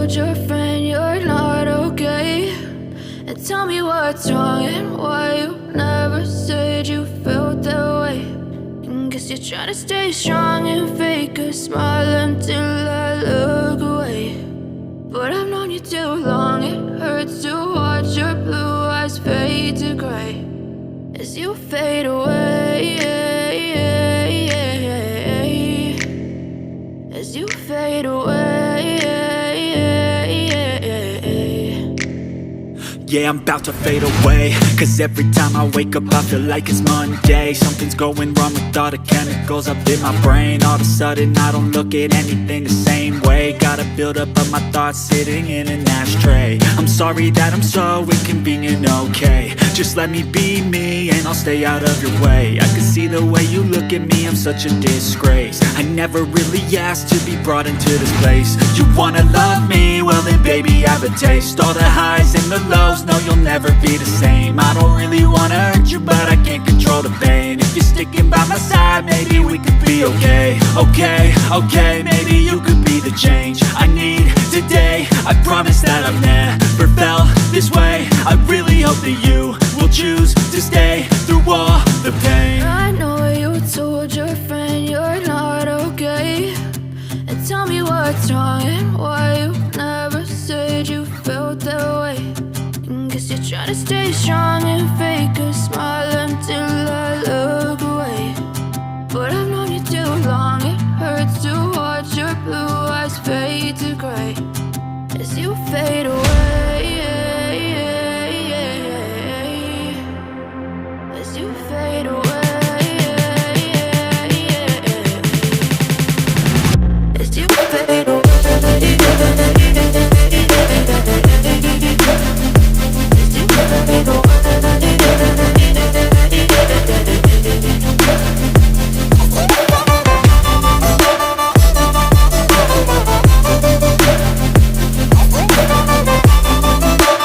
told your friend you're not okay? And tell me what's wrong and why you never said you felt that way. And guess you're trying to stay strong and fake a smile until I look away. But I've known you too long, it hurts to watch your blue eyes fade to gray as you fade away, as you fade away. Yeah, I'm about to fade away, cause every time I wake up I feel like it's Monday. Something's going wrong with all the chemicals up in my brain. All of a sudden I don't look at anything the same way. Got a buildup of my thoughts sitting in an ashtray. I'm sorry that I'm so inconvenient, okay? Just let me be me and I'll stay out of your way. I can see the way you look at me, I'm such a disgrace. I never really asked to be brought into this place. You wanna love me? Well then baby have a taste. All the highs and the lows, no you'll never be the same. I don't really wanna hurt you but I can't control the pain. If you're sticking by my side maybe we could be okay. Okay, maybe you could be the change I need today. I promise that I've never felt this way. I really hope that you will choose to stay through all the pain. I know you told your friend you're not okay. And tell me what's wrong and why you never said you felt that way. And guess you're trying to stay strong and fake a smile until I look away. But I've known you too long, it hurts to watch your blue eyes fade to gray as you fade away.